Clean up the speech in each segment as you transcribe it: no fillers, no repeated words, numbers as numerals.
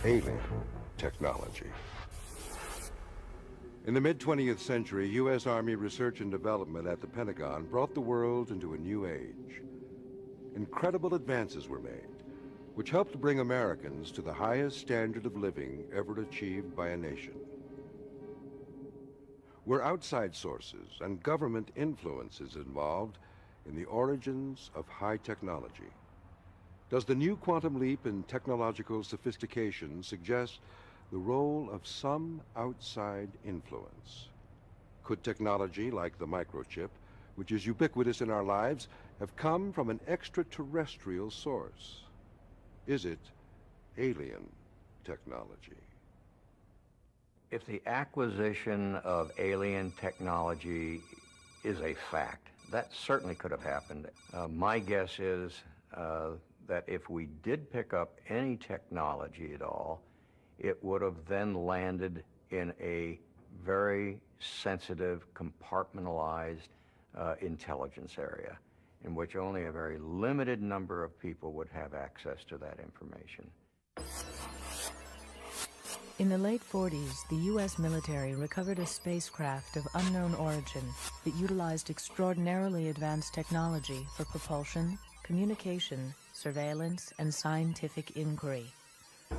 Alien technology. In the mid-20th century, U.S. Army research and development at the Pentagon brought the world into a new age. Incredible advances were made, which helped bring Americans to the highest standard of living ever achieved by a nation. Were outside sources and government influences involved in the origins of high technology? Does the new quantum leap in technological sophistication suggest the role of some outside influence? Could technology like the microchip, which is ubiquitous in our lives, have come from an extraterrestrial source? Is it alien technology? If the acquisition of alien technology is a fact, that certainly could have happened. My guess is that if we did pick up any technology at all, it would have then landed in a very sensitive, compartmentalized intelligence area, in which only a very limited number of people would have access to that information. In the late 40s, the U.S. military recovered a spacecraft of unknown origin that utilized extraordinarily advanced technology for propulsion, communication, surveillance, and scientific inquiry.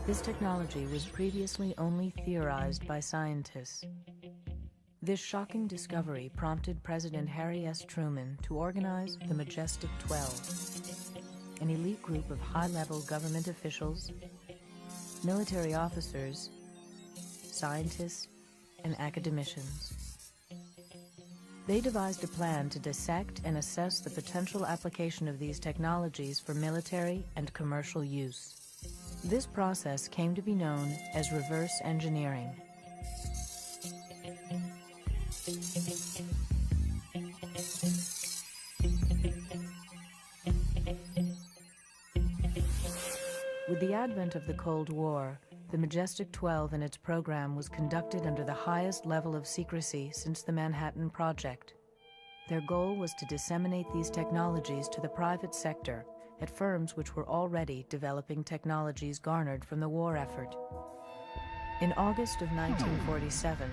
This technology was previously only theorized by scientists. This shocking discovery prompted President Harry S. Truman to organize the Majestic 12, an elite group of high-level government officials, military officers, scientists, and academicians. They devised a plan to dissect and assess the potential application of these technologies for military and commercial use. This process came to be known as reverse engineering. With the advent of the Cold War, the Majestic 12 and its program was conducted under the highest level of secrecy since the Manhattan Project. Their goal was to disseminate these technologies to the private sector at firms which were already developing technologies garnered from the war effort. In August of 1947,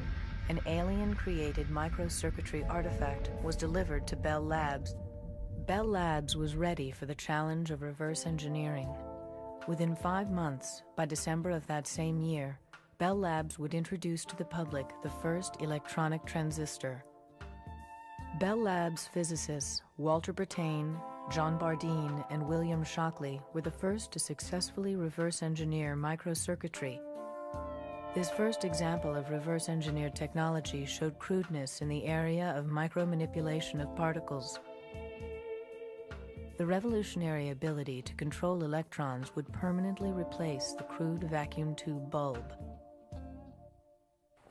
an alien-created microcircuitry artifact was delivered to Bell Labs. Bell Labs was ready for the challenge of reverse engineering. Within 5 months, by December of that same year, Bell Labs would introduce to the public the first electronic transistor. Bell Labs physicists Walter Brattain, John Bardeen, and William Shockley were the first to successfully reverse engineer microcircuitry. This first example of reverse engineered technology showed crudeness in the area of micromanipulation of particles. The revolutionary ability to control electrons would permanently replace the crude vacuum tube bulb.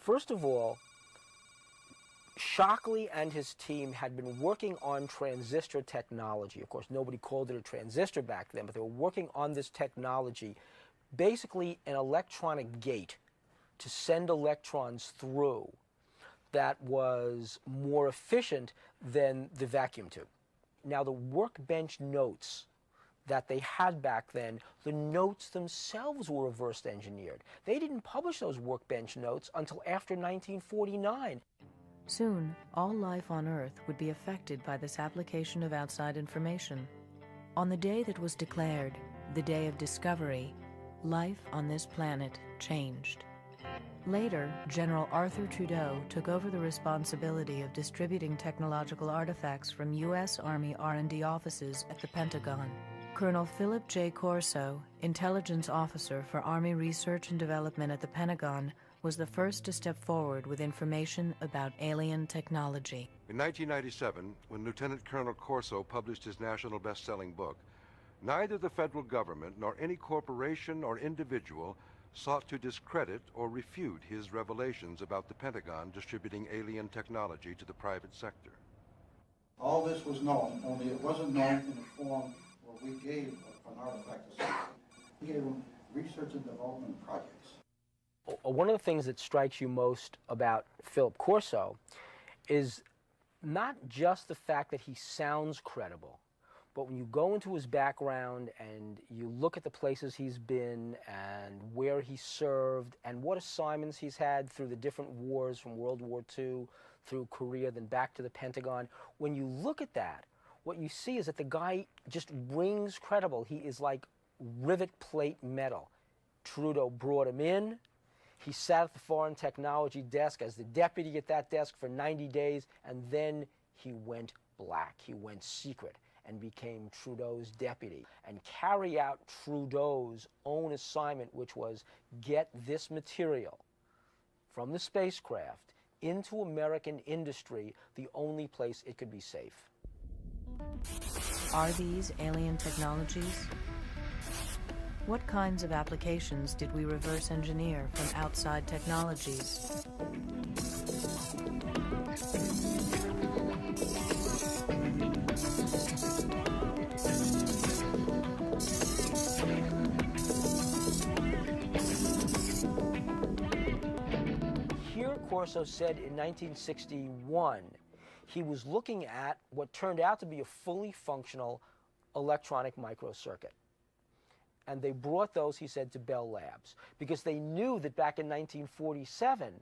First of all, Shockley and his team had been working on transistor technology. Of course, nobody called it a transistor back then, but they were working on this technology, basically an electronic gate to send electrons through that was more efficient than the vacuum tube. Now, the workbench notes that they had back then, the notes themselves were reverse engineered. They didn't publish those workbench notes until after 1949. Soon, all life on Earth would be affected by this application of outside information. On the day that was declared, the day of discovery, life on this planet changed. Later, General Arthur Trudeau took over the responsibility of distributing technological artifacts from U.S. Army R&D offices at the Pentagon. Colonel Philip J. Corso, intelligence officer for Army Research and Development at the Pentagon, was the first to step forward with information about alien technology. In 1997, when Lieutenant Colonel Corso published his national best-selling book, Neither the federal government nor any corporation or individual sought to discredit or refute his revelations about the Pentagon distributing alien technology to the private sector. All this was known, only it wasn't known in the form where we gave an artifact to something. We gave them research and development projects. One of the things that strikes you most about Philip Corso is not just the fact that he sounds credible, but when you go into his background and you look at the places he's been and where he served and what assignments he's had through the different wars from World War II through Korea, then back to the Pentagon, when you look at that, what you see is that the guy just rings credible. He is like rivet plate metal. Trudeau brought him in. He sat at the foreign technology desk as the deputy at that desk for 90 days, and then he went black. He went secret and became Trudeau's deputy and carry out Trudeau's own assignment, which was get this material from the spacecraft into American industry, the only place it could be safe. Are these alien technologies? What kinds of applications did we reverse engineer from outside technologies? Here, Corso said in 1961, he was looking at what turned out to be a fully functional electronic microcircuit. And they brought those, he said, to Bell Labs because they knew that back in 1947,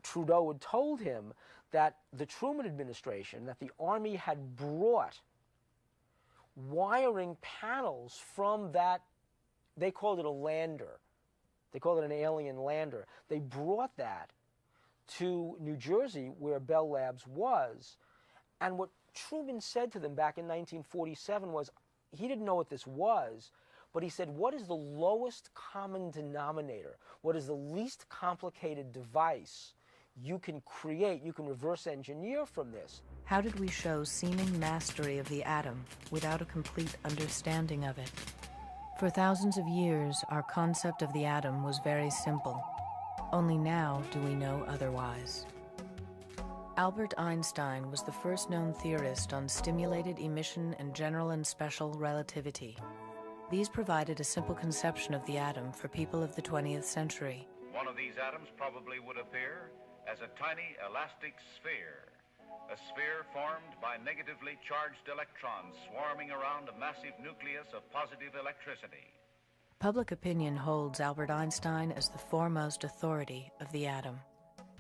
Trudeau had told him that the Truman administration, that the Army had brought wiring panels from that, they called it a lander. They called it an alien lander. They brought that to New Jersey, where Bell Labs was. And what Truman said to them back in 1947 was, he didn't know what this was, but he said, what is the lowest common denominator? What is the least complicated device you can create, you can reverse engineer from this? How did we show seeming mastery of the atom without a complete understanding of it? For thousands of years, our concept of the atom was very simple. Only now do we know otherwise. Albert Einstein was the first known theorist on stimulated emission and general and special relativity. These provided a simple conception of the atom for people of the 20th century. One of these atoms probably would appear as a tiny elastic sphere, a sphere formed by negatively charged electrons swarming around a massive nucleus of positive electricity. Public opinion holds Albert Einstein as the foremost authority of the atom.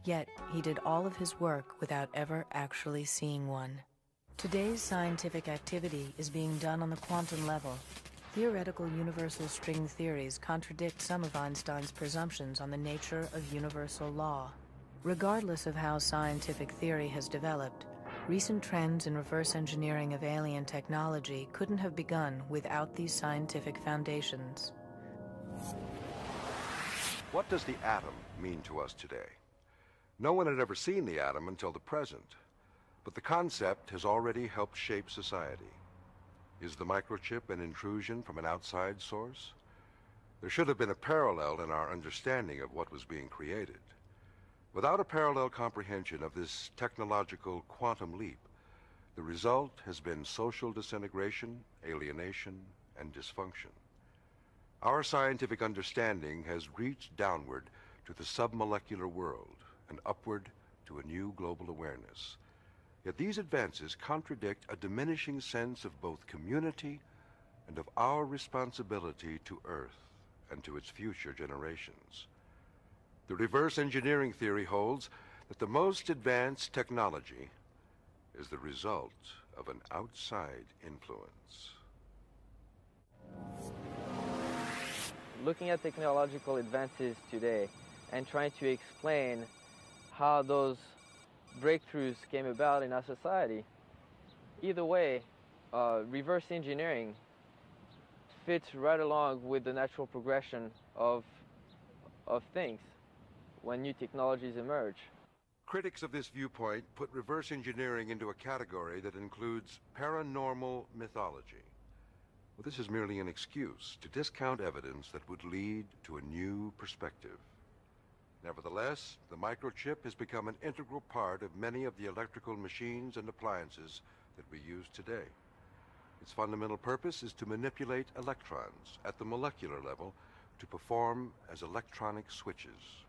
Yet, he did all of his work without ever actually seeing one. Today's scientific activity is being done on the quantum level. Theoretical universal string theories contradict some of Einstein's presumptions on the nature of universal law. Regardless of how scientific theory has developed, recent trends in reverse engineering of alien technology couldn't have begun without these scientific foundations. What does the atom mean to us today? No one had ever seen the atom until the present, but the concept has already helped shape society. Is the microchip an intrusion from an outside source? There should have been a parallel in our understanding of what was being created. Without a parallel comprehension of this technological quantum leap, the result has been social disintegration, alienation, and dysfunction. Our scientific understanding has reached downward to the submolecular world and upward to a new global awareness. Yet these advances contradict a diminishing sense of both community and of our responsibility to Earth and to its future generations. The reverse engineering theory holds that the most advanced technology is the result of an outside influence. Looking at technological advances today and trying to explain how those breakthroughs came about in our society, either way, reverse engineering fits right along with the natural progression of things when new technologies emerge. Critics of this viewpoint put reverse engineering into a category that includes paranormal mythology. Well, this is merely an excuse to discount evidence that would lead to a new perspective. Nevertheless, the microchip has become an integral part of many of the electrical machines and appliances that we use today. Its fundamental purpose is to manipulate electrons at the molecular level to perform as electronic switches.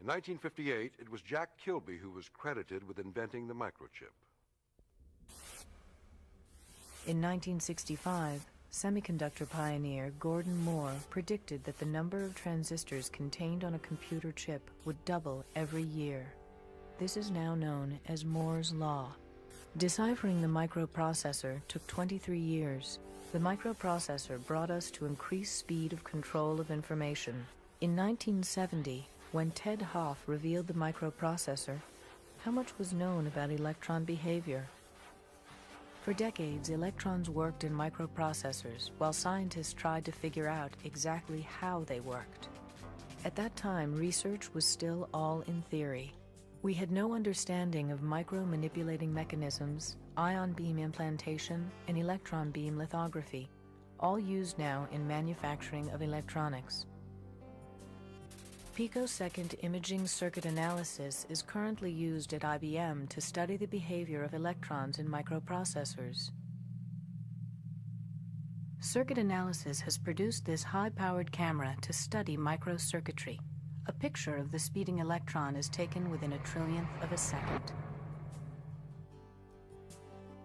In 1958, it was Jack Kilby who was credited with inventing the microchip. In 1965, semiconductor pioneer Gordon Moore predicted that the number of transistors contained on a computer chip would double every year. This is now known as Moore's Law. Deciphering the microprocessor took 23 years. The microprocessor brought us to increased speed of control of information. In 1970, when Ted Hoff revealed the microprocessor, how much was known about electron behavior? For decades, electrons worked in microprocessors while scientists tried to figure out exactly how they worked. At that time, research was still all in theory. We had no understanding of micro-manipulating mechanisms, ion beam implantation, and electron beam lithography, all used now in manufacturing of electronics. Picosecond imaging circuit analysis is currently used at IBM to study the behavior of electrons in microprocessors. Circuit analysis has produced this high-powered camera to study microcircuitry. A picture of the speeding electron is taken within a trillionth of a second.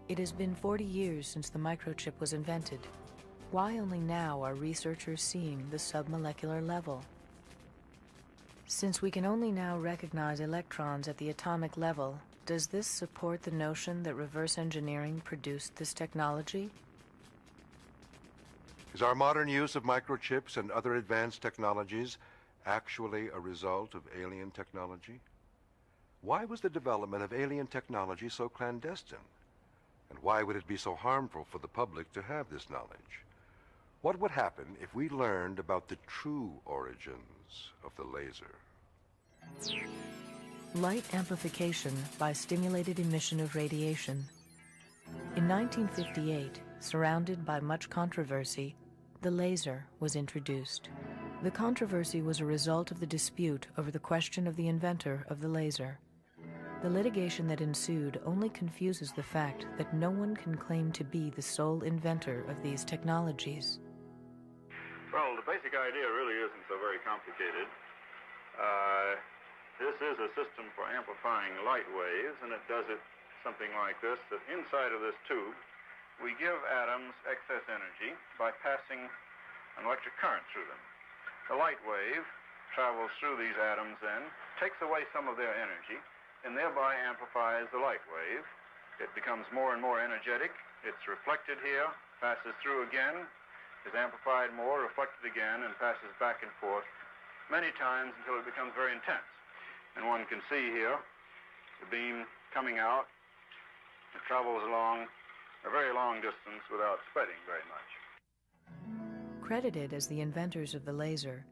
It has been 40 years since the microchip was invented. Why only now are researchers seeing the submolecular level? Since we can only now recognize electrons at the atomic level, does this support the notion that reverse engineering produced this technology? Is our modern use of microchips and other advanced technologies actually a result of alien technology? Why was the development of alien technology so clandestine? And why would it be so harmful for the public to have this knowledge? What would happen if we learned about the true origins of the laser? Light amplification by stimulated emission of radiation. In 1958, surrounded by much controversy, the laser was introduced. The controversy was a result of the dispute over the question of the inventor of the laser. The litigation that ensued only confuses the fact that no one can claim to be the sole inventor of these technologies. Well, the basic idea really isn't so very complicated. This is a system for amplifying light waves, and it does it something like this, that inside of this tube, we give atoms excess energy by passing an electric current through them. The light wave travels through these atoms then, takes away some of their energy, and thereby amplifies the light wave. It becomes more and more energetic. It's reflected here, passes through again, is amplified more, reflected again, and passes back and forth many times until it becomes very intense. And one can see here the beam coming out. It travels along a very long distance without spreading very much. Credited as the inventors of the laser,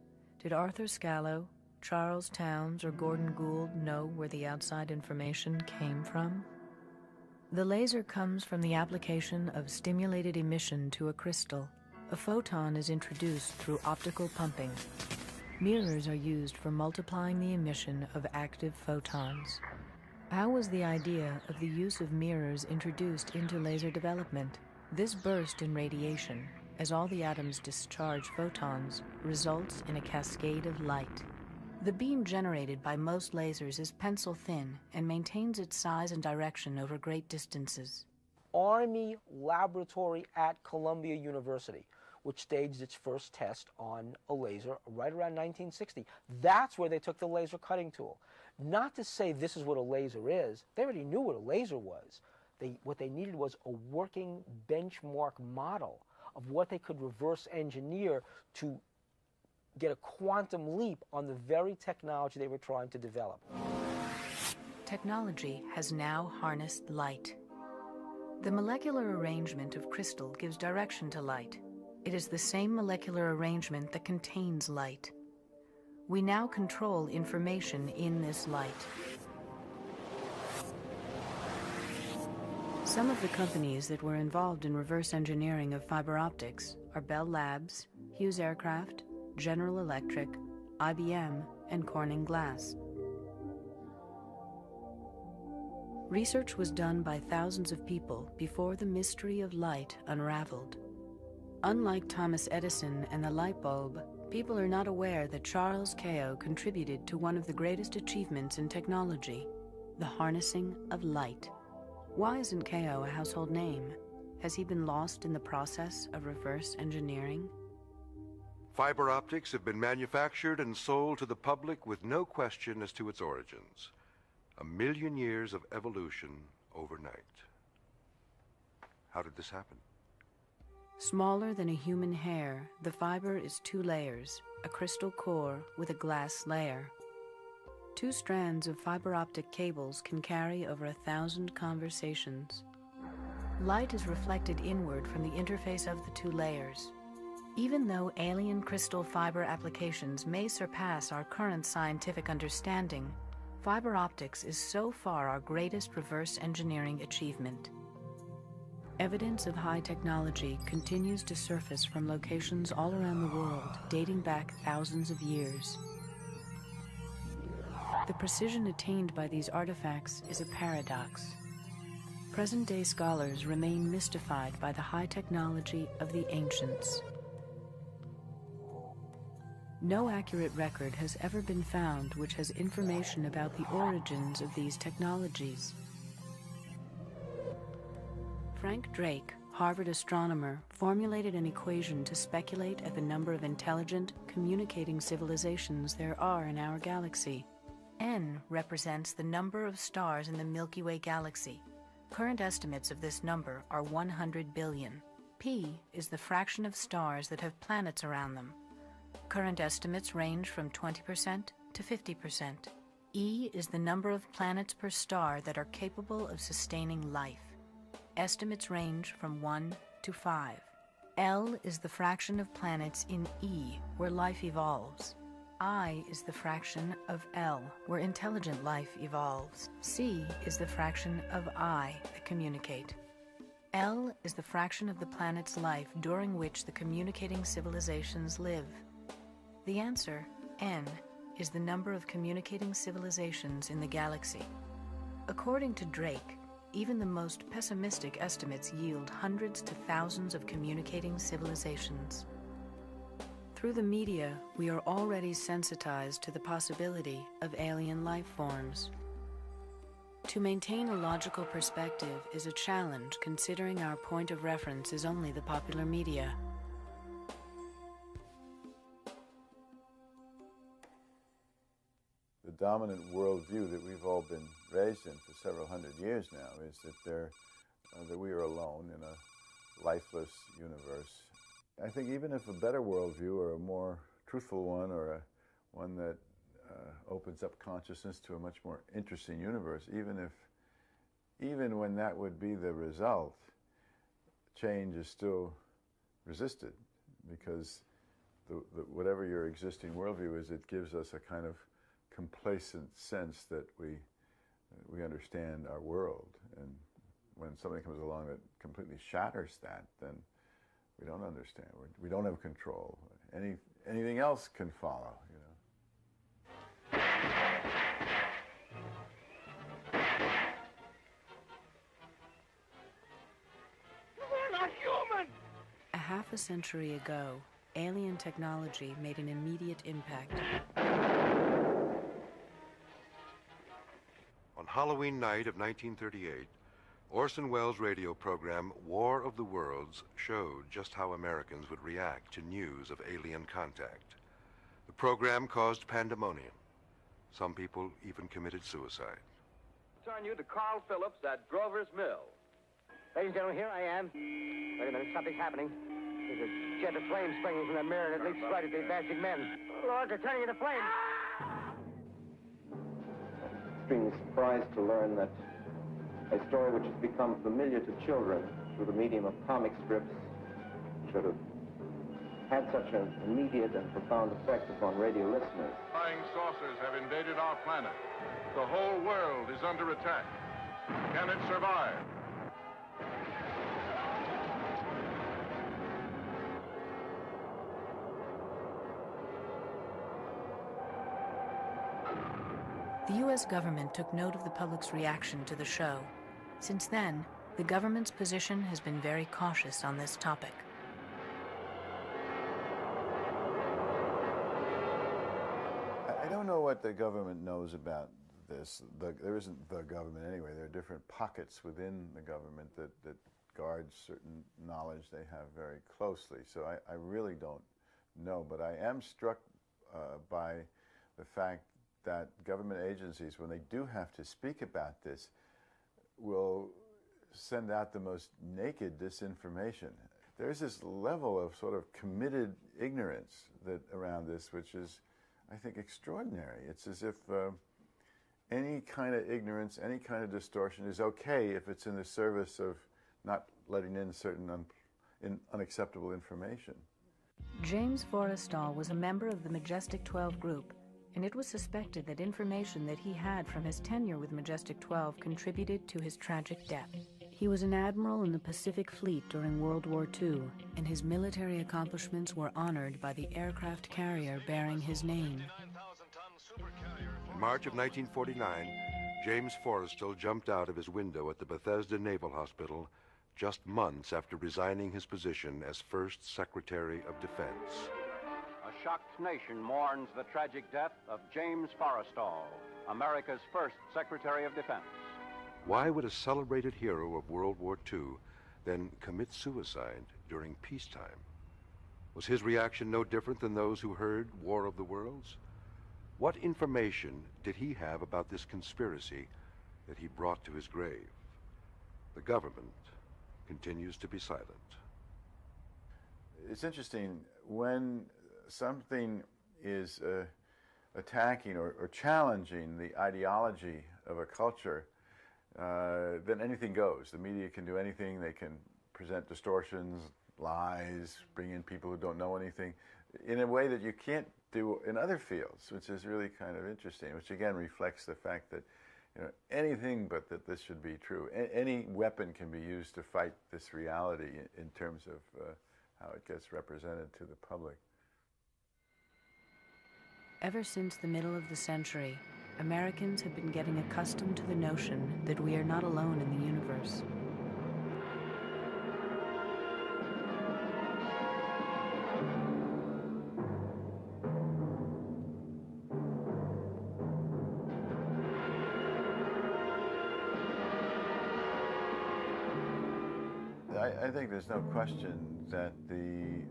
did Arthur Scalo, Charles Townes, or Gordon Gould know where the outside information came from? The laser comes from the application of stimulated emission to a crystal. A photon is introduced through optical pumping. Mirrors are used for multiplying the emission of active photons. How was the idea of the use of mirrors introduced into laser development? This burst in radiation, as all the atoms discharge photons, results in a cascade of light. The beam generated by most lasers is pencil thin and maintains its size and direction over great distances. Army laboratory at Columbia University, which staged its first test on a laser right around 1960. That's where they took the laser cutting tool. Not to say this is what a laser is. They already knew what a laser was. What they needed was a working benchmark model of what they could reverse engineer to get a quantum leap on the very technology they were trying to develop. Technology has now harnessed light. The molecular arrangement of crystal gives direction to light. It is the same molecular arrangement that contains light. We now control information in this light. Some of the companies that were involved in reverse engineering of fiber optics are Bell Labs, Hughes Aircraft, General Electric, IBM, and Corning Glass. Research was done by thousands of people before the mystery of light unraveled. Unlike Thomas Edison and the light bulb, people are not aware that Charles Kao contributed to one of the greatest achievements in technology, the harnessing of light. Why isn't Kao a household name? Has he been lost in the process of reverse engineering? Fiber optics have been manufactured and sold to the public with no question as to its origins. 1,000,000 years of evolution overnight. How did this happen? Smaller than a human hair, the fiber is 2 layers, a crystal core with a glass layer. 2 strands of fiber optic cables can carry over 1,000 conversations. Light is reflected inward from the interface of the 2 layers. Even though alien crystal fiber applications may surpass our current scientific understanding, fiber optics is so far our greatest reverse engineering achievement. Evidence of high technology continues to surface from locations all around the world, dating back thousands of years. The precision attained by these artifacts is a paradox. Present-day scholars remain mystified by the high technology of the ancients. No accurate record has ever been found which has information about the origins of these technologies. Frank Drake, Harvard astronomer, formulated an equation to speculate at the number of intelligent, communicating civilizations there are in our galaxy. N represents the number of stars in the Milky Way galaxy. Current estimates of this number are 100 billion. P is the fraction of stars that have planets around them. Current estimates range from 20% to 50%. E is the number of planets per star that are capable of sustaining life. Estimates range from 1 to 5. L is the fraction of planets in E, where life evolves. I is the fraction of L, where intelligent life evolves. C is the fraction of I that communicate. L is the fraction of the planet's life during which the communicating civilizations live. The answer, N, is the number of communicating civilizations in the galaxy. According to Drake, even the most pessimistic estimates yield hundreds to thousands of communicating civilizations. Through the media, we are already sensitized to the possibility of alien life forms. To maintain a logical perspective is a challenge considering our point of reference is only the popular media. The dominant worldview that we've all been raised in for several hundred years now is that we are alone in a lifeless universe. I think even if a better worldview or a more truthful one or one that opens up consciousness to a much more interesting universe, even when that would be the result, change is still resisted because whatever your existing worldview is, it gives us a kind of complacent sense that we understand our world, and when something comes along that completely shatters that, then we don't understand. We don't have control. Anything else can follow, you know. We're not human! A half a century ago, alien technology made an immediate impact. On Halloween night of 1938, Orson Welles' radio program War of the Worlds showed just how Americans would react to news of alien contact. The program caused pandemonium. Some people even committed suicide. Turn you to Carl Phillips at Grover's Mill. Ladies and gentlemen, here I am. Wait a minute, something's happening. There's a jet of flame springing from the mirror and it leaps right at the advancing men. Lord, they're turning into flames. Extremely surprised to learn that a story which has become familiar to children through the medium of comic strips should have had such an immediate and profound effect upon radio listeners. Flying saucers have invaded our planet. The whole world is under attack. Can it survive? The U.S. government took note of the public's reaction to the show. Since then, the government's position has been very cautious on this topic. I don't know what the government knows about this. There isn't the government anyway. There are different pockets within the government that guard certain knowledge they have very closely. So I really don't know, but I am struck by the fact that government agencies, when they do have to speak about this, will send out the most naked disinformation. There's this level of sort of committed ignorance around this, which is, I think, extraordinary. It's as if any kind of ignorance, any kind of distortion is okay if it's in the service of not letting in certain unacceptable information. James Forrestal was a member of the Majestic 12 group, and it was suspected that information that he had from his tenure with Majestic 12 contributed to his tragic death. He was an admiral in the Pacific Fleet during World War II, and his military accomplishments were honored by the aircraft carrier bearing his name. In March of 1949, James Forrestal jumped out of his window at the Bethesda Naval Hospital just months after resigning his position as First Secretary of Defense. A shocked nation mourns the tragic death of James Forrestal, America's first Secretary of Defense. Why would a celebrated hero of World War II then commit suicide during peacetime? Was his reaction no different than those who heard War of the Worlds? What information did he have about this conspiracy that he brought to his grave? The government continues to be silent. It's interesting, when something is attacking or challenging the ideology of a culture, then anything goes. The media can do anything. They can present distortions, lies, bring in people who don't know anything in a way that you can't do in other fields, which is really kind of interesting, which again reflects the fact that anything but that this should be true. Any weapon can be used to fight this reality in terms of how it gets represented to the public. Ever since the middle of the century, Americans have been getting accustomed to the notion that we are not alone in the universe. I think there's no question that the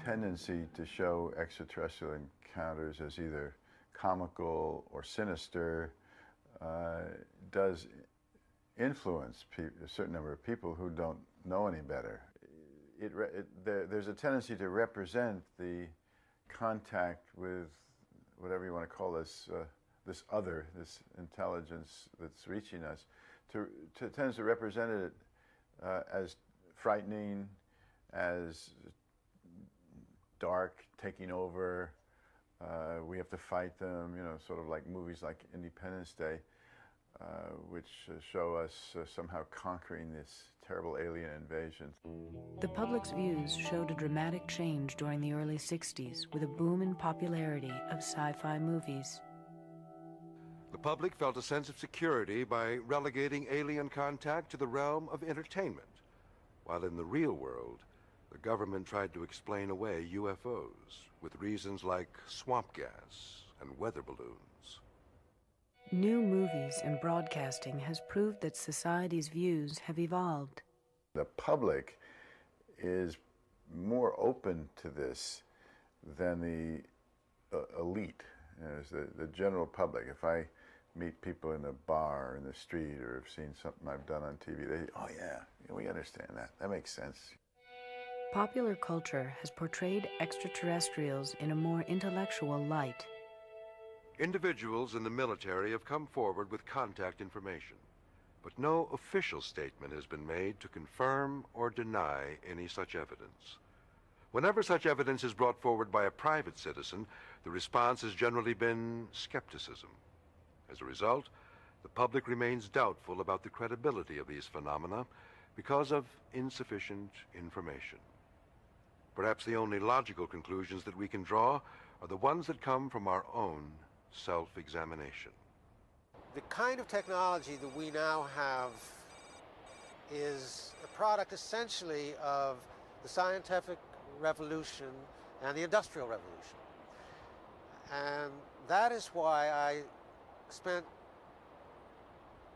tendency to show extraterrestrial encounters as either comical or sinister does influence a certain number of people who don't know any better. There's a tendency to represent the contact with whatever you want to call this, this other, this intelligence that's reaching us, tends to represent it as frightening, as dark, taking over. We have to fight them, sort of like movies like Independence Day, which show us somehow conquering this terrible alien invasion. The public's views showed a dramatic change during the early 60s with a boom in popularity of sci-fi movies. The public felt a sense of security by relegating alien contact to the realm of entertainment, while in the real world, the government tried to explain away UFOs with reasons like swamp gas and weather balloons. New movies and broadcasting has proved that society's views have evolved. The public is more open to this than the elite, the general public. If I meet people in a bar or in the street or have seen something I've done on TV, they, oh yeah, we understand that. That makes sense. Popular culture has portrayed extraterrestrials in a more intellectual light. Individuals in the military have come forward with contact information, but no official statement has been made to confirm or deny any such evidence. Whenever such evidence is brought forward by a private citizen, the response has generally been skepticism. As a result, the public remains doubtful about the credibility of these phenomena because of insufficient information. Perhaps the only logical conclusions that we can draw are the ones that come from our own self-examination. The kind of technology that we now have is a product essentially of the scientific revolution and the industrial revolution. And that is why I spent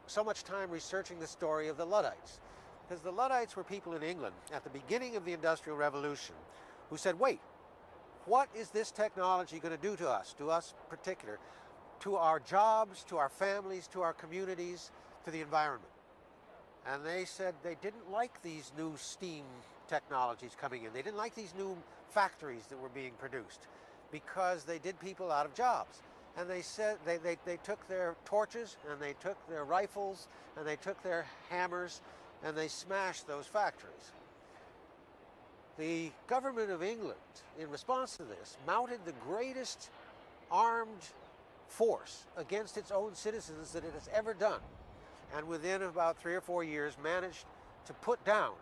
so much time researching the story of the Luddites. Because the Luddites were people in England at the beginning of the Industrial Revolution who said, wait, what is this technology going to do to us particular, to our jobs, to our families, to our communities, to the environment? And they said they didn't like these new steam technologies coming in. They didn't like these new factories that were being produced because they did people out of jobs. And they said they took their torches and they took their rifles and they took their hammers and they smashed those factories. The government of England, in response to this, mounted the greatest armed force against its own citizens that it has ever done. And within about 3 or 4 years managed to put down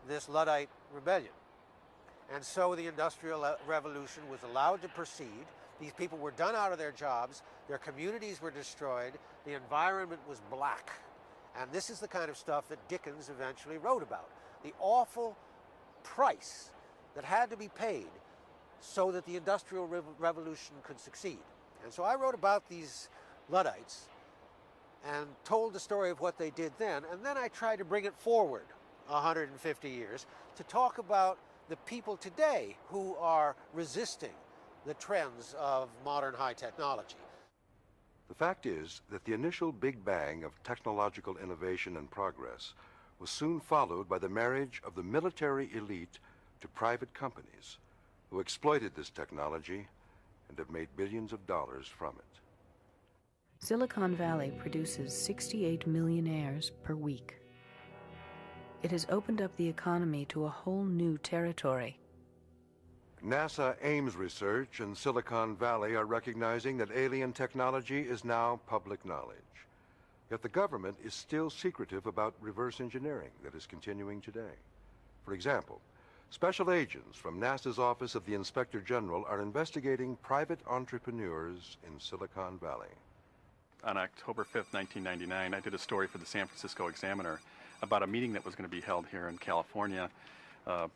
this Luddite rebellion. And so the Industrial Revolution was allowed to proceed. These people were done out of their jobs, their communities were destroyed, the environment was black. And this is the kind of stuff that Dickens eventually wrote about. The awful price that had to be paid so that the Industrial Revolution could succeed. And so I wrote about these Luddites and told the story of what they did then, and then I tried to bring it forward 150 years to talk about the people today who are resisting the trends of modern high technology. The fact is that the initial big bang of technological innovation and progress was soon followed by the marriage of the military elite to private companies who exploited this technology and have made billions of dollars from it. Silicon Valley produces 68 millionaires per week. It has opened up the economy to a whole new territory. NASA Ames Research and Silicon Valley are recognizing that alien technology is now public knowledge. Yet the government is still secretive about reverse engineering that is continuing today. For example, special agents from NASA's Office of the Inspector General are investigating private entrepreneurs in Silicon Valley. On October 5th, 1999, I did a story for the San Francisco Examiner about a meeting that was going to be held here in California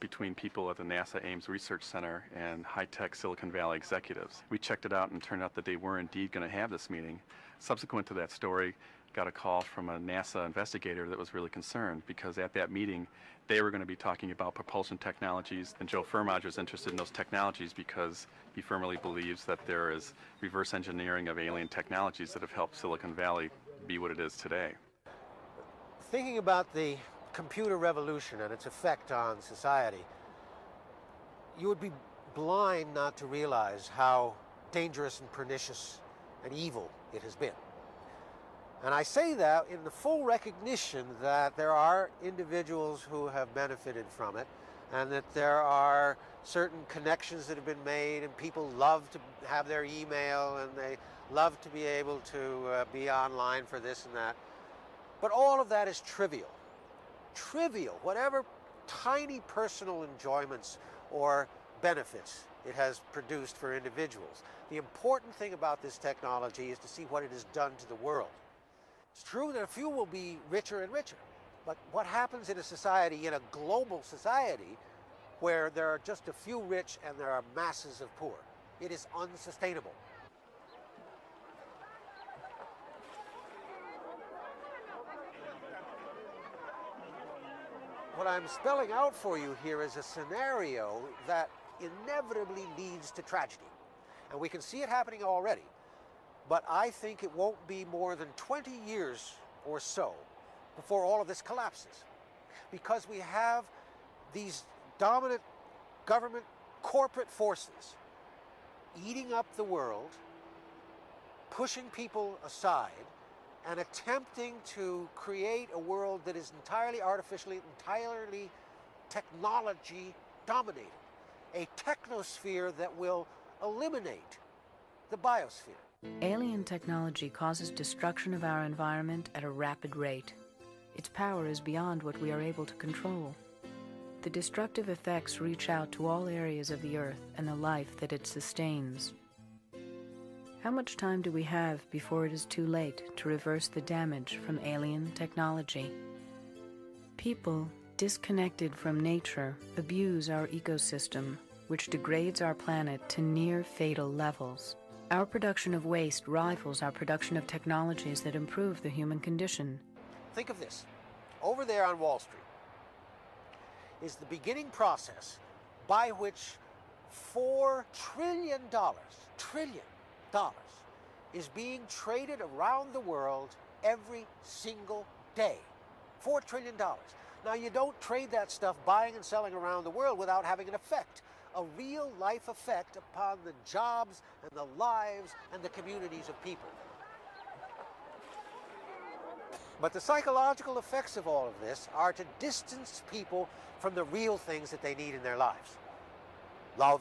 between people at the NASA Ames Research Center and high-tech Silicon Valley executives. We checked it out and it turned out that they were indeed going to have this meeting. Subsequent to that story, got a call from a NASA investigator that was really concerned because at that meeting they were going to be talking about propulsion technologies, and Joe Firmage was interested in those technologies because he firmly believes that there is reverse engineering of alien technologies that have helped Silicon Valley be what it is today. Thinking about the computer revolution and its effect on society, you would be blind not to realize how dangerous and pernicious and evil it has been. And I say that in the full recognition that there are individuals who have benefited from it, and that there are certain connections that have been made, and people love to have their email, and they love to be able to be online for this and that. But all of that is trivial. Trivial, whatever tiny personal enjoyments or benefits it has produced for individuals. The important thing about this technology is to see what it has done to the world. It's true that a few will be richer and richer, but what happens in a society, in a global society, where there are just a few rich and there are masses of poor? It is unsustainable. What I'm spelling out for you here is a scenario that inevitably leads to tragedy. And we can see it happening already. But I think it won't be more than 20 years or so before all of this collapses. Because we have these dominant government corporate forces eating up the world, pushing people aside, and attempting to create a world that is entirely artificially, entirely technology dominated. A technosphere that will eliminate the biosphere. Alien technology causes destruction of our environment at a rapid rate. Its power is beyond what we are able to control. The destructive effects reach out to all areas of the Earth and the life that it sustains. How much time do we have before it is too late to reverse the damage from alien technology? People, disconnected from nature, abuse our ecosystem, which degrades our planet to near fatal levels. Our production of waste rivals our production of technologies that improve the human condition. Think of this. Over there on Wall Street is the beginning process by which $4 trillion is being traded around the world every single day. $4 trillion. Now, you don't trade that stuff buying and selling around the world without having an effect, a real-life effect upon the jobs and the lives and the communities of people. But the psychological effects of all of this are to distance people from the real things that they need in their lives. Love,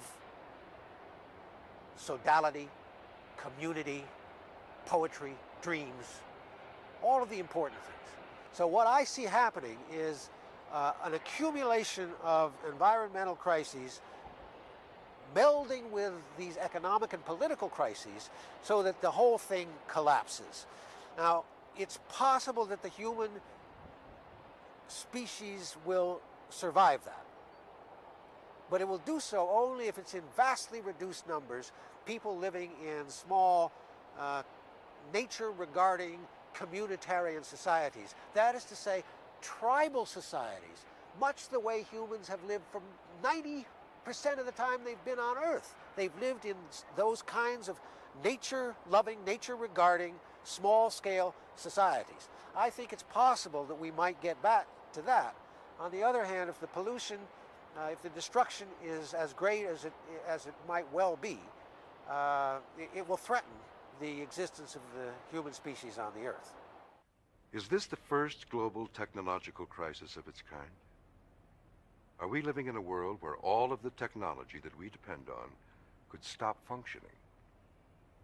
sodality, community, poetry, dreams, all of the important things. So what I see happening is an accumulation of environmental crises melding with these economic and political crises so that the whole thing collapses. Now, it's possible that the human species will survive that. But it will do so only if it's in vastly reduced numbers, people living in small, nature-regarding communitarian societies. That is to say, tribal societies, much the way humans have lived from 90% of the time they've been on Earth. They've lived in those kinds of nature-loving, nature-regarding, small-scale societies. I think it's possible that we might get back to that. On the other hand, if the pollution, if the destruction is as great as it might well be, it will threaten the existence of the human species on the Earth. Is this the first global technological crisis of its kind? Are we living in a world where all of the technology that we depend on could stop functioning?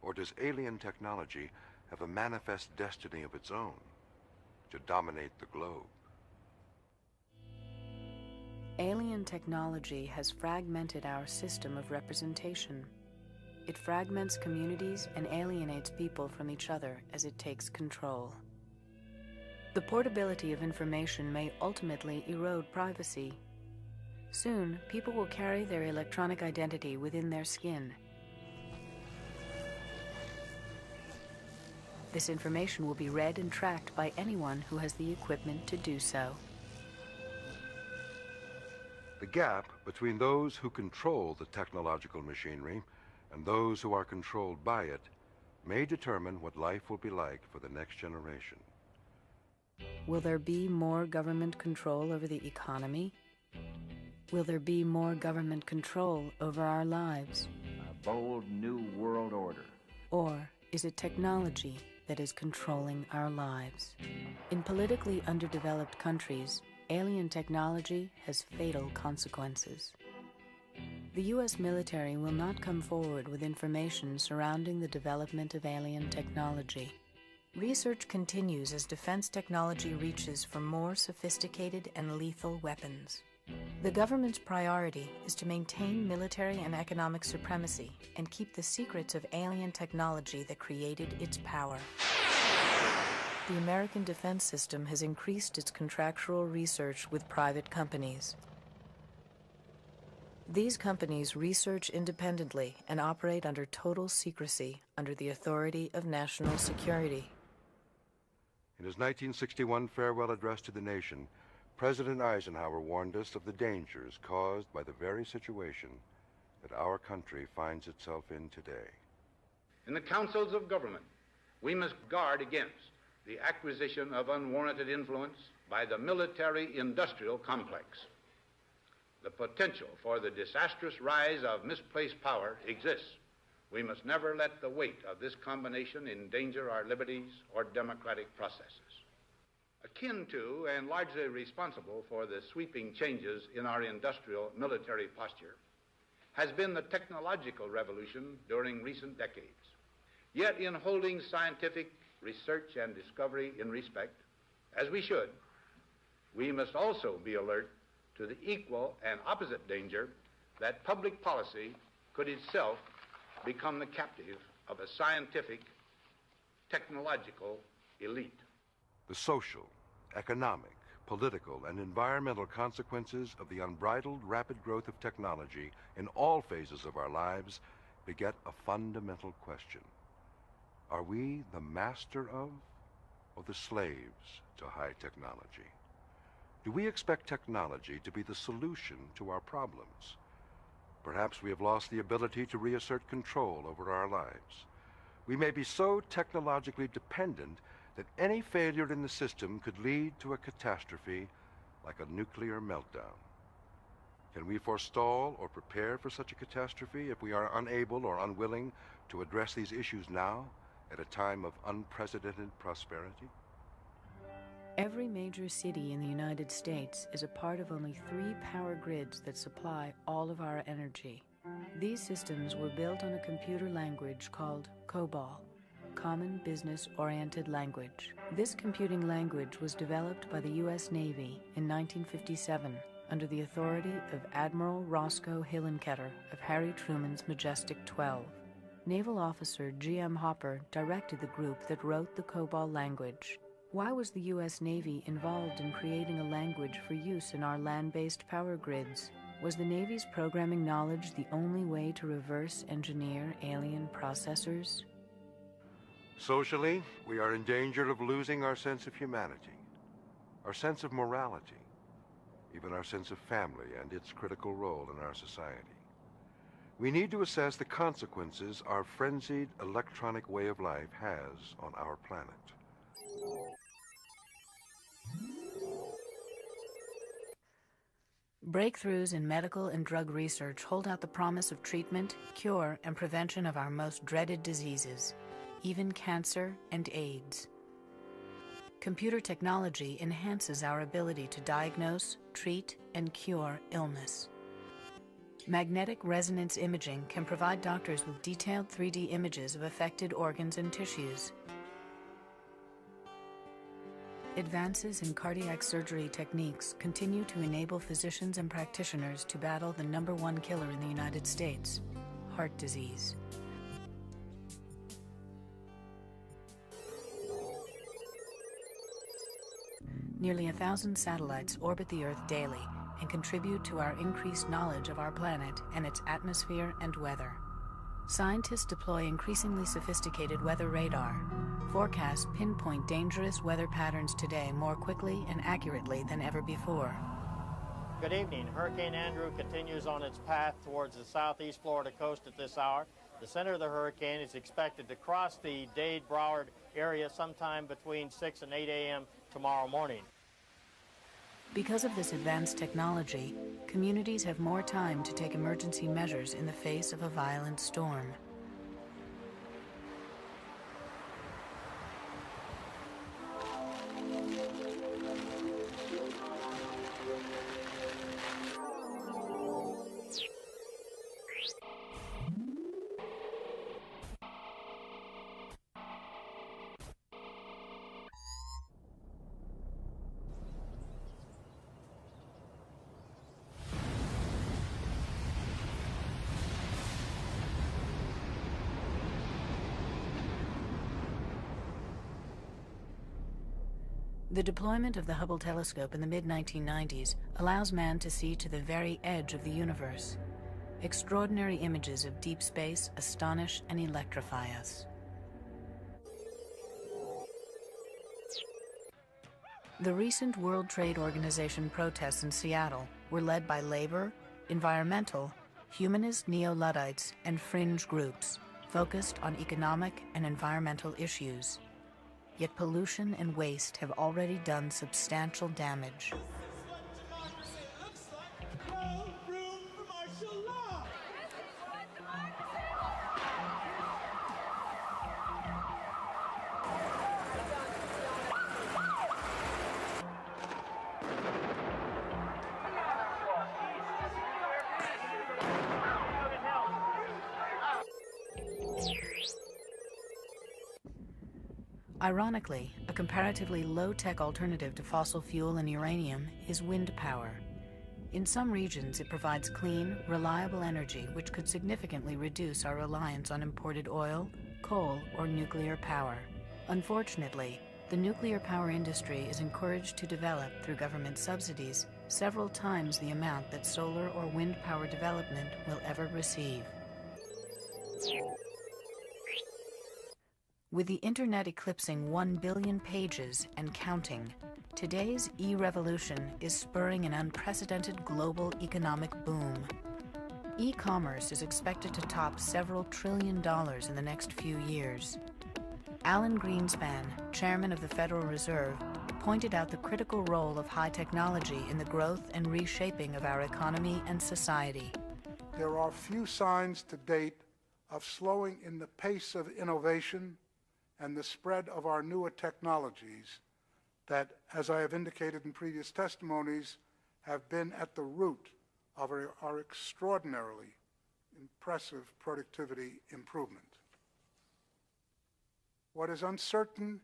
Or does alien technology have a manifest destiny of its own to dominate the globe? Alien technology has fragmented our system of representation. It fragments communities and alienates people from each other as it takes control. The portability of information may ultimately erode privacy. Soon, people will carry their electronic identity within their skin. This information will be read and tracked by anyone who has the equipment to do so. The gap between those who control the technological machinery and those who are controlled by it may determine what life will be like for the next generation. Will there be more government control over the economy? Will there be more government control over our lives? A bold new world order. Or is it technology that is controlling our lives? In politically underdeveloped countries, alien technology has fatal consequences. The U.S. military will not come forward with information surrounding the development of alien technology. Research continues as defense technology reaches for more sophisticated and lethal weapons. The government's priority is to maintain military and economic supremacy and keep the secrets of alien technology that created its power. The American defense system has increased its contractual research with private companies. These companies research independently and operate under total secrecy under the authority of national security. In his 1961 farewell address to the nation, President Eisenhower warned us of the dangers caused by the very situation that our country finds itself in today. In the councils of government, we must guard against the acquisition of unwarranted influence by the military-industrial complex. The potential for the disastrous rise of misplaced power exists. We must never let the weight of this combination endanger our liberties or democratic processes. Akin to and largely responsible for the sweeping changes in our industrial military posture has been the technological revolution during recent decades. Yet in holding scientific research and discovery in respect, as we should, we must also be alert to the equal and opposite danger that public policy could itself become the captive of a scientific, technological elite. The social, economic, political, and environmental consequences of the unbridled rapid growth of technology in all phases of our lives beget a fundamental question. Are we the master of or the slaves to high technology? Do we expect technology to be the solution to our problems? Perhaps we have lost the ability to reassert control over our lives. We may be so technologically dependent that any failure in the system could lead to a catastrophe like a nuclear meltdown. Can we forestall or prepare for such a catastrophe if we are unable or unwilling to address these issues now at a time of unprecedented prosperity? Every major city in the United States is a part of only 3 power grids that supply all of our energy. These systems were built on a computer language called COBOL, Common Business Oriented Language. This computing language was developed by the U.S. Navy in 1957 under the authority of Admiral Roscoe Hillenkoetter of Harry Truman's Majestic 12. Naval officer G.M. Hopper directed the group that wrote the COBOL language. Why was the U.S. Navy involved in creating a language for use in our land-based power grids? Was the Navy's programming knowledge the only way to reverse engineer alien processors? Socially, we are in danger of losing our sense of humanity, our sense of morality, even our sense of family and its critical role in our society. We need to assess the consequences our frenzied electronic way of life has on our planet. Breakthroughs in medical and drug research hold out the promise of treatment, cure, and prevention of our most dreaded diseases, even cancer and AIDS. Computer technology enhances our ability to diagnose, treat, and cure illness. Magnetic resonance imaging can provide doctors with detailed 3D images of affected organs and tissues. Advances in cardiac surgery techniques continue to enable physicians and practitioners to battle the #1 killer in the United States, heart disease. Nearly 1,000 satellites orbit the Earth daily and contribute to our increased knowledge of our planet and its atmosphere and weather. Scientists deploy increasingly sophisticated weather radar. Forecasts pinpoint dangerous weather patterns today more quickly and accurately than ever before. Good evening. Hurricane Andrew continues on its path towards the southeast Florida coast at this hour. The center of the hurricane is expected to cross the Dade-Broward area sometime between 6 and 8 a.m. tomorrow morning. Because of this advanced technology, communities have more time to take emergency measures in the face of a violent storm. The deployment of the Hubble telescope in the mid-1990s allows man to see to the very edge of the universe. Extraordinary images of deep space astonish and electrify us. The recent World Trade Organization protests in Seattle were led by labor, environmental, humanist neo-Luddites, and fringe groups focused on economic and environmental issues. Yet pollution and waste have already done substantial damage. Ironically, a comparatively low-tech alternative to fossil fuel and uranium is wind power. In some regions, it provides clean, reliable energy which could significantly reduce our reliance on imported oil, coal, or nuclear power. Unfortunately, the nuclear power industry is encouraged to develop, through government subsidies, several times the amount that solar or wind power development will ever receive. With the internet eclipsing 1 billion pages and counting, today's e-revolution is spurring an unprecedented global economic boom. E-commerce is expected to top several $1 trillion in the next few years. Alan Greenspan, chairman of the Federal Reserve, pointed out the critical role of high technology in the growth and reshaping of our economy and society. There are few signs to date of slowing in the pace of innovation and the spread of our newer technologies that, as I have indicated in previous testimonies, have been at the root of our extraordinarily impressive productivity improvement. What is uncertain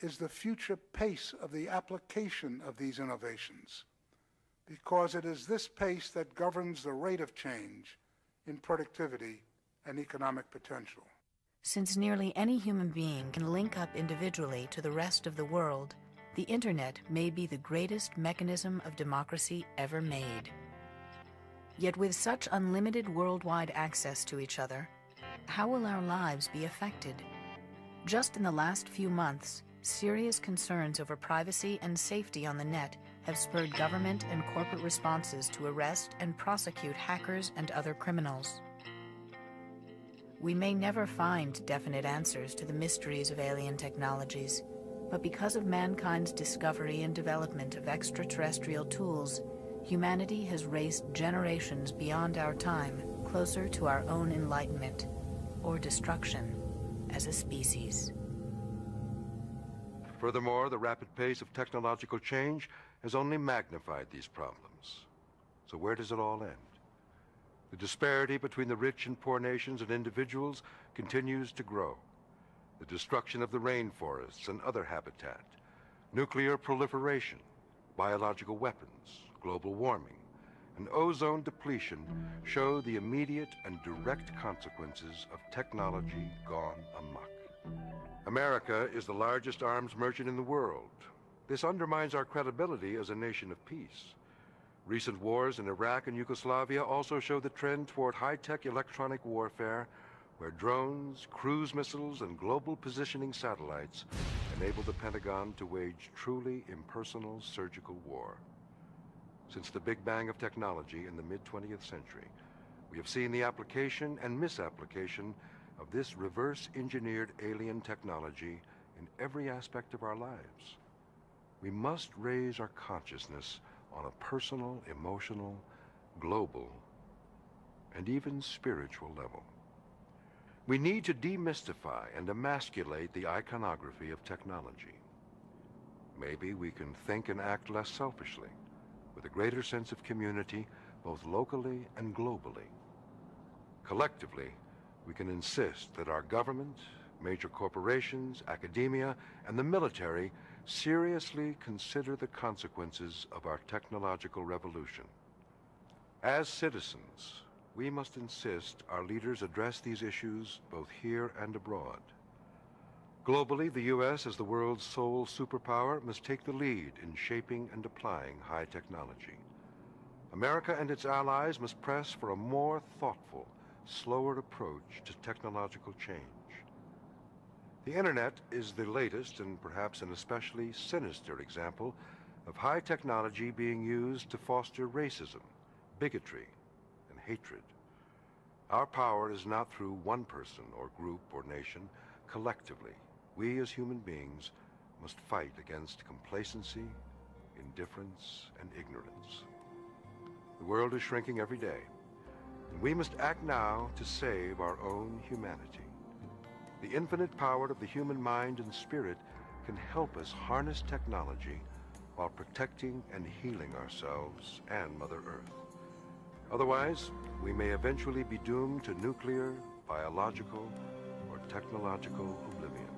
is the future pace of the application of these innovations, because it is this pace that governs the rate of change in productivity and economic potential. Since nearly any human being can link up individually to the rest of the world, the Internet may be the greatest mechanism of democracy ever made. Yet with such unlimited worldwide access to each other, how will our lives be affected? Just in the last few months, serious concerns over privacy and safety on the net have spurred government and corporate responses to arrest and prosecute hackers and other criminals. We may never find definite answers to the mysteries of alien technologies, but because of mankind's discovery and development of extraterrestrial tools, humanity has raced generations beyond our time, closer to our own enlightenment, or destruction, as a species. Furthermore, the rapid pace of technological change has only magnified these problems. So where does it all end? The disparity between the rich and poor nations and individuals continues to grow. The destruction of the rainforests and other habitat, nuclear proliferation, biological weapons, global warming, and ozone depletion show the immediate and direct consequences of technology gone amok. America is the largest arms merchant in the world. This undermines our credibility as a nation of peace. Recent wars in Iraq and Yugoslavia also show the trend toward high-tech electronic warfare, where drones, cruise missiles, and global positioning satellites enable the Pentagon to wage truly impersonal surgical war. Since the Big Bang of technology in the mid-20th century, we have seen the application and misapplication of this reverse-engineered alien technology in every aspect of our lives. We must raise our consciousness on a personal, emotional, global, and even spiritual level. We need to demystify and emasculate the iconography of technology. Maybe we can think and act less selfishly, with a greater sense of community, both locally and globally. Collectively, we can insist that our government, major corporations, academia, and the military seriously consider the consequences of our technological revolution. As citizens, we must insist our leaders address these issues both here and abroad. Globally, the U.S., as the world's sole superpower, must take the lead in shaping and applying high technology. America and its allies must press for a more thoughtful, slower approach to technological change. The Internet is the latest and perhaps an especially sinister example of high technology being used to foster racism, bigotry, and hatred. Our power is not through one person or group or nation. Collectively, we as human beings must fight against complacency, indifference, and ignorance. The world is shrinking every day, and we must act now to save our own humanity. The infinite power of the human mind and spirit can help us harness technology while protecting and healing ourselves and Mother Earth. Otherwise, we may eventually be doomed to nuclear, biological, or technological oblivion.